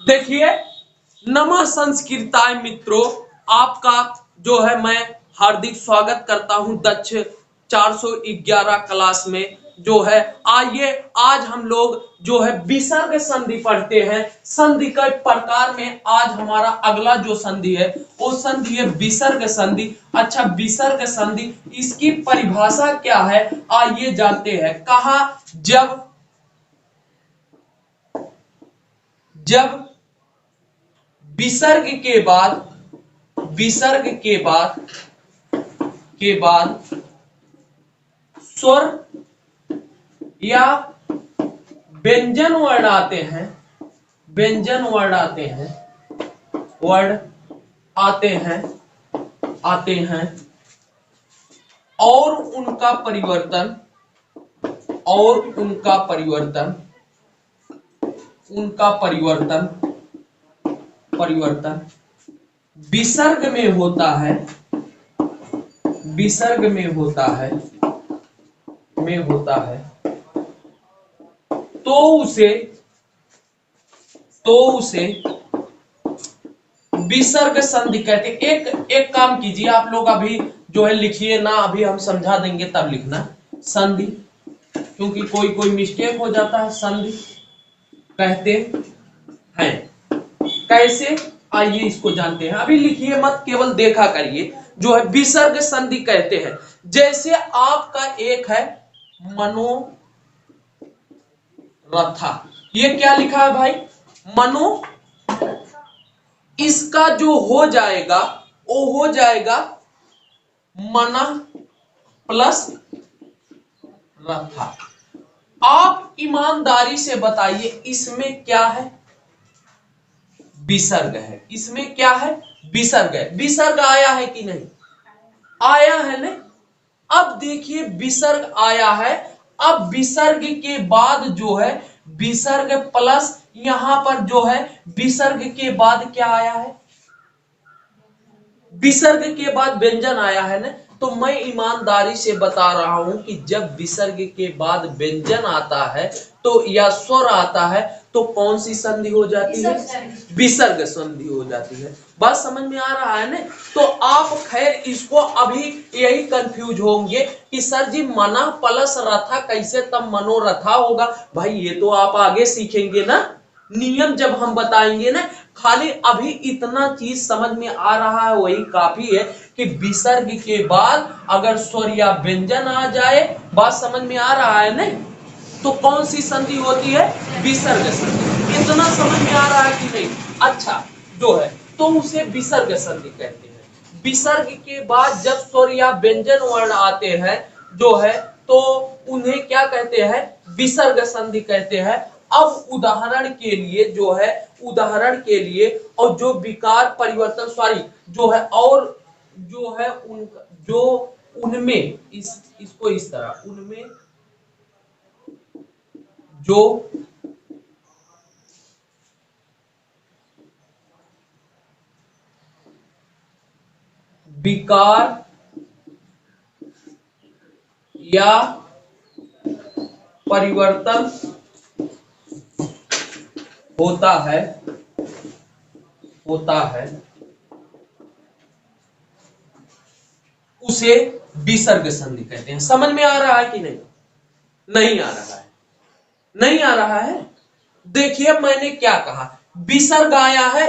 देखिए, नमः संस्कृताय मित्रों, आपका जो है मैं हार्दिक स्वागत करता हूं दक्ष 411 क्लास में। जो है आइए आज हम लोग जो है विसर्ग संधि पढ़ते हैं। संधि के प्रकार में आज हमारा अगला जो संधि है वो संधि है विसर्ग संधि। अच्छा, विसर्ग संधि इसकी परिभाषा क्या है आइए जानते हैं। कहा जब जब विसर्ग के बाद स्वर या व्यंजन वर्ड आते हैं, वर्ड आते हैं और उनका परिवर्तन विसर्ग में होता है तो उसे विसर्ग संधि कहते हैं। एक काम कीजिए, आप लोग अभी जो है लिखिए ना, अभी हम समझा देंगे तब लिखना संधि, क्योंकि कोई मिस्टेक हो जाता है। संधि कहते हैं कैसे, आइए इसको जानते हैं। अभी लिखिए मत, केवल देखा करिए। जो है विसर्ग संधि कहते हैं, जैसे आपका एक है मनोरथा, ये क्या लिखा है भाई, मनो, इसका जो हो जाएगा वो हो जाएगा मना प्लस रथा। आप ईमानदारी से बताइए इसमें क्या है, विसर्ग है। इसमें क्या है, विसर्ग है। विसर्ग आया है कि नहीं, आया है नहीं। अब देखिए विसर्ग आया है, अब विसर्ग के बाद जो है विसर्ग प्लस यहां पर जो है विसर्ग के बाद क्या आया है, विसर्ग के बाद व्यंजन आया है ना। तो मैं ईमानदारी से बता रहा हूं कि जब विसर्ग के बाद व्यंजन आता है तो या स्वर आता है तो कौन सी संधि हो जाती है, विसर्ग संधि हो जाती है। बात समझ में आ रहा है ना। तो आप खैर इसको अभी यही कंफ्यूज होंगे कि सर जी मना प्लस रथा कैसे तब मनोरथा होगा। भाई ये तो आप आगे सीखेंगे ना, नियम जब हम बताएंगे ना। खाली अभी इतना चीज समझ में आ रहा है वही काफी है कि विसर्ग के बाद अगर स्वर या व्यंजन आ जाए, बात समझ में आ रहा है नहीं, तो कौन सी संधि होती है, विसर्ग संधि। इतना समझ में आ रहा है कि नहीं। अच्छा, जो है तो उसे विसर्ग संधि कहते हैं। विसर्ग के बाद जब स्वर या व्यंजन वर्ण आते हैं जो है तो उन्हें क्या कहते हैं, विसर्ग संधि कहते हैं। अब उदाहरण के लिए और जो विकार परिवर्तन जो है और जो है उनका जो उनमें इसको इस तरह, उनमें जो विकार या परिवर्तन होता है उसे विसर्ग संधि कहते हैं। समझ में आ रहा है कि नहीं, नहीं आ रहा है, नहीं आ रहा है। देखिए मैंने क्या कहा, विसर्ग आया है।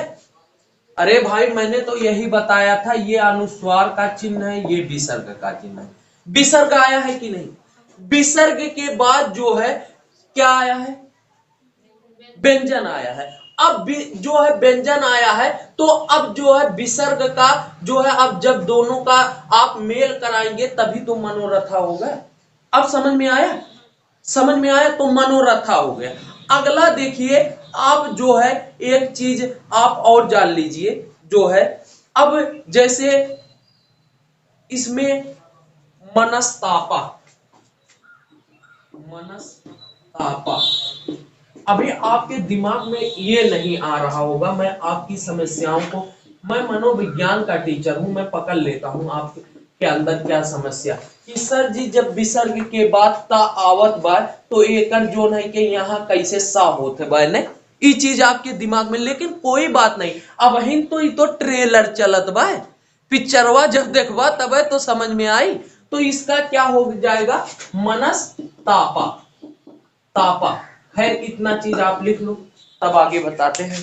अरे भाई मैंने तो यही बताया था, ये अनुस्वार का चिन्ह है, ये विसर्ग का चिन्ह है। विसर्ग आया है कि नहीं। विसर्ग के बाद जो है क्या आया है, व्यंजन आया है। अब जो है व्यंजन आया है तो अब जो है विसर्ग का जो है, अब जब दोनों का आप मेल कराएंगे तभी तो मनोरथा होगा। अब समझ में आया, समझ में आया, तो मनोरथा हो गया। अगला देखिए, आप जो है एक चीज आप और जान लीजिए जो है, अब जैसे इसमें मनस्तापा, अभी आपके दिमाग में ये नहीं आ रहा होगा। मैं आपकी समस्याओं को, मैं मनोविज्ञान का टीचर हूं, मैं पकड़ लेता हूं आपके अंदर क्या समस्या कि सर जी जब विसर्ग के बाद ता आवत बा तो एकर जो है कि यहाँ कैसे सा होते बा ने, ये चीज आपके दिमाग में, लेकिन कोई बात नहीं, अब हिन तो ये तो ट्रेलर चलत बा, पिक्चरवा जब देखबा तब तो समझ में आई। तो इसका क्या हो जाएगा, मनस्तापा, तापा। खैर इतना चीज आप लिख लो, तब आगे बताते हैं।